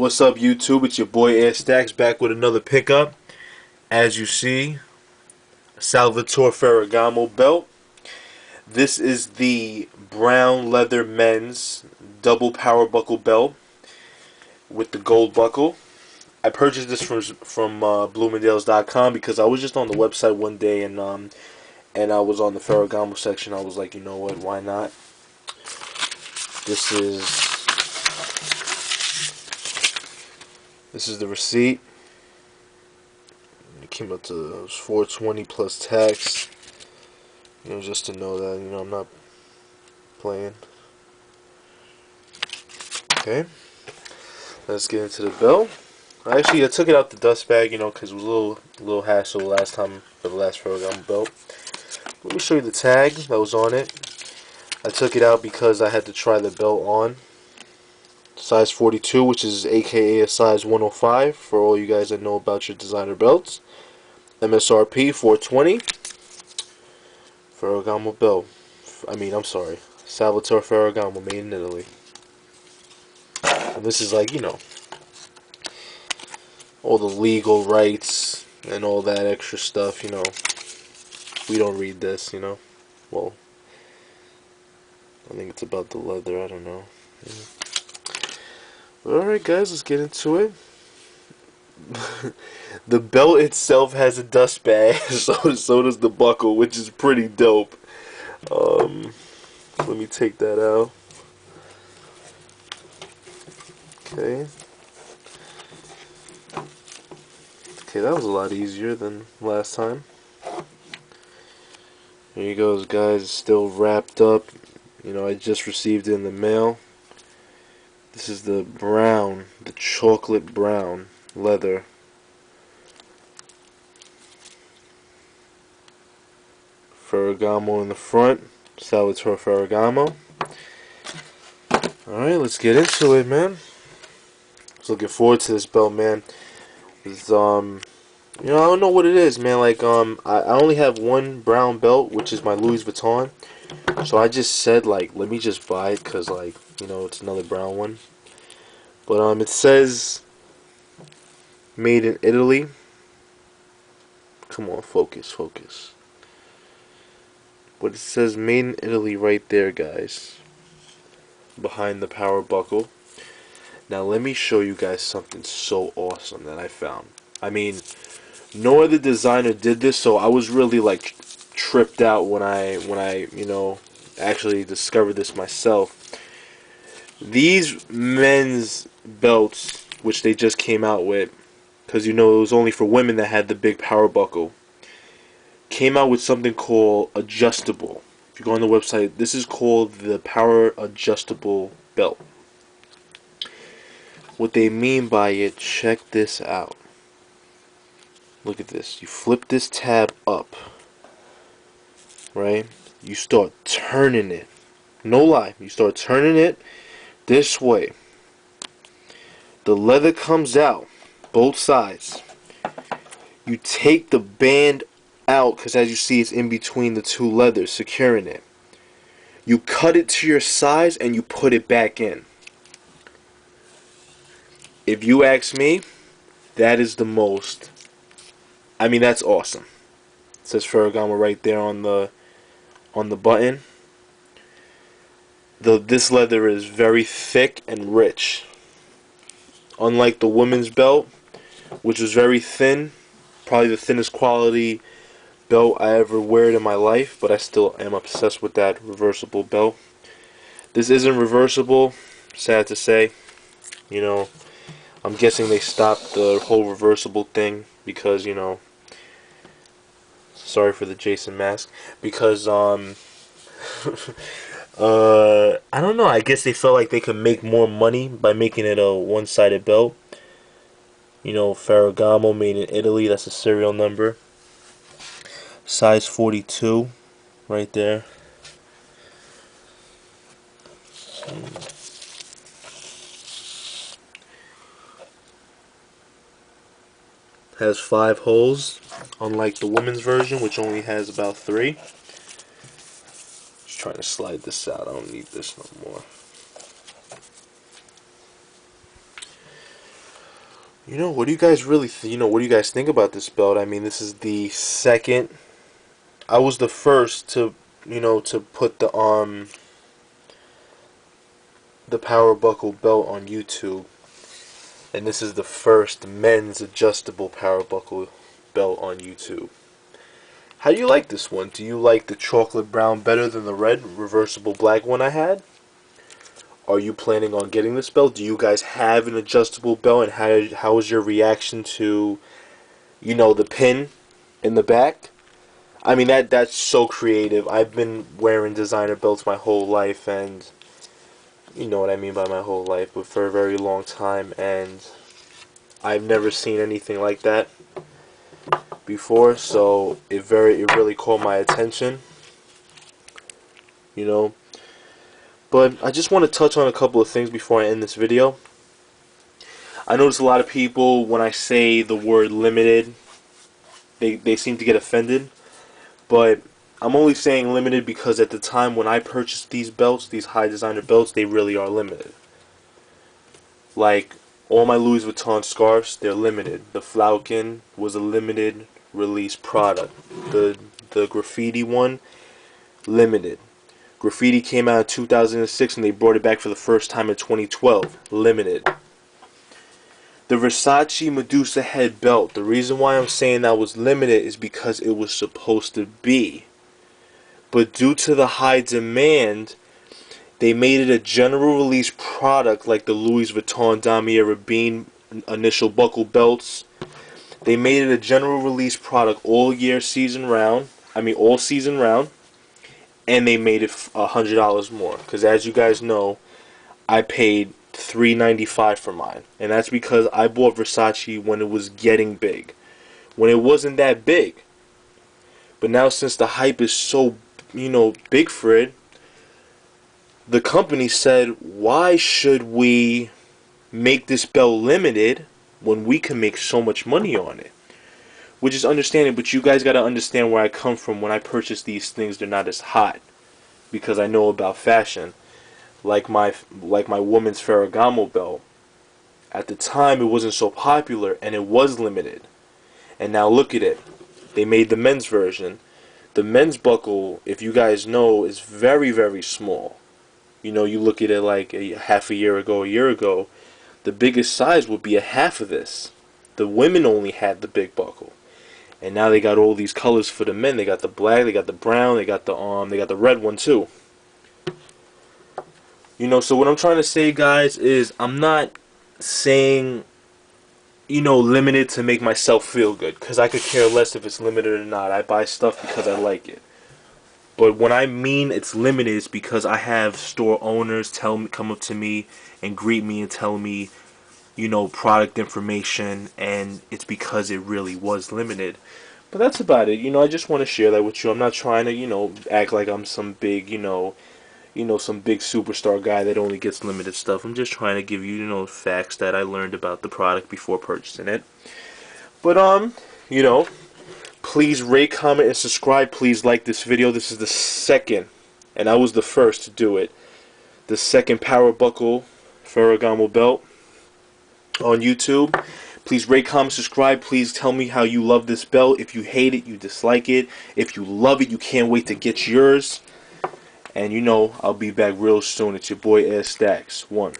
What's up, YouTube? It's your boy Air Stacks back with another pickup. As you see, Salvatore Ferragamo belt. This is the brown leather men's double power buckle belt with the gold buckle. I purchased this from Bloomingdale's.com because I was just on the website one day and I was on the Ferragamo section. I was like, you know what? Why not? This is the receipt. It came up to it was $420 plus tax. You know, just to know that I'm not playing. Okay, let's get into the belt. Actually, I took it out the dust bag, because it was a little hassle last time for the last Ferragamo belt. Let me show you the tag that was on it. I took it out because I had to try the belt on. Size 42, which is aka a size 105 for all you guys that know about your designer belts. MSRP $420. Ferragamo belt. I'm sorry, Salvatore Ferragamo, made in Italy. And this is like, all the legal rights and all that extra stuff, We don't read this, Well, I think it's about the leather, I don't know. Alright guys, let's get into it. The belt itself has a dust bag, so does the buckle, which is pretty dope. Let me take that out. Okay. Okay, that was a lot easier than last time. Here you goes, guys. It's still wrapped up. I just received it in the mail. This is the brown, the chocolate brown leather. Ferragamo in the front. Salvatore Ferragamo. Alright, let's get into it, man. I was looking forward to this belt, man. It's, I don't know what it is, man. Like, I only have one brown belt, which is my Louis Vuitton. So I just said, like, let me just buy it, because, like, it's another brown one. But, it says made in Italy. Come on, focus. But it says made in Italy right there, guys. Behind the power buckle. Now, let me show you guys something so awesome that I found. No other designer did this, so I was really, like, tripped out when I actually discovered this myself. These men's belts, which they just came out with, because it was only for women that had the big power buckle, came out with something called adjustable. If you go on the website, this is called the power adjustable belt. What they mean by it, check this out. Look at this. You flip this tab up, right? You start turning it. No lie. You start turning it this way. The leather comes out, both sides. You take the band out, because as you see, it's in between the two leathers, securing it. You cut it to your size and you put it back in. If you ask me, that is the most. That's awesome. It says Ferragamo right there on the button. This leather is very thick and rich. Unlike the women's belt, which was very thin, probably the thinnest quality belt I ever wear in my life, but I still am obsessed with that reversible belt. This isn't reversible, sad to say. I'm guessing they stopped the whole reversible thing because, sorry for the Jason mask, because I don't know, I guess they felt like they could make more money by making it a one-sided belt. Ferragamo, made in Italy, that's a serial number. Size 42 right there. Has 5 holes, unlike the women's version, which only has about 3. Just trying to slide this out. I don't need this no more. What do you guys really, what do you guys think about this belt? I mean, this is the second. I was the first to, to put the power buckle belt on YouTube, and this is the first men's adjustable power buckle belt on YouTube. How do you like this one? Do you like the chocolate brown better than the red reversible black one I had? Are you planning on getting this belt? Do you guys have an adjustable belt, and how was your reaction to, the pin in the back? I mean, that's so creative. I've been wearing designer belts my whole life, and you know what I mean by my whole life, but for a very long time, and I've never seen anything like that before, so it really caught my attention, you know. But I just want to touch on a couple of things before I end this video. I notice a lot of people, when I say the word limited, they seem to get offended. But I'm only saying limited because at the time when I purchased these belts, these high designer belts, they really are limited. Like, all my Louis Vuitton scarves, they're limited. The Falcon was a limited release product. The graffiti one, limited. Graffiti came out in 2006 and they brought it back for the first time in 2012. Limited. The Versace Medusa head belt, the reason why I'm saying that was limited is because it was supposed to be. But due to the high demand, they made it a general release product like the Louis Vuitton Damier Rabin initial buckle belts. They made it a general release product all season round, and they made it $100 more. Because as you guys know, I paid $395 for mine, and that's because I bought Versace when it was getting big, when it wasn't that big. But now since the hype is so, big for it, the company said, why should we make this belt limited when we can make so much money on it? Which is understanding, but you guys got to understand where I come from. When I purchase these things, they're not as hot because I know about fashion. Like my woman's Ferragamo belt. At the time, it wasn't so popular, and it was limited. And now look at it. They made the men's version. The men's buckle, if you guys know, is very, very small. You look at it like half a year ago, the biggest size would be a half of this. The women only had the big buckle. And now they got all these colors for the men. They got the black, they got the brown, they got the red one too. So what I'm trying to say, guys, is I'm not saying, limited to make myself feel good, because I could care less if it's limited or not. I buy stuff because I like it. But when I mean it's limited, it's because I have store owners come up to me and greet me and tell me, product information, and it's because it really was limited. But that's about it. I just want to share that with you. I'm not trying to, act like I'm some big, some big superstar guy that only gets limited stuff. I'm just trying to give you, facts that I learned about the product before purchasing it. But, please rate, comment, and subscribe. Please like this video. This is the second, and I was the first to do it, the second power buckle Ferragamo belt on YouTube. Please rate, comment, subscribe. Please tell me how you love this belt. If you hate it, you dislike it. If you love it, you can't wait to get yours. And I'll be back real soon. It's your boy S.p.A. 1.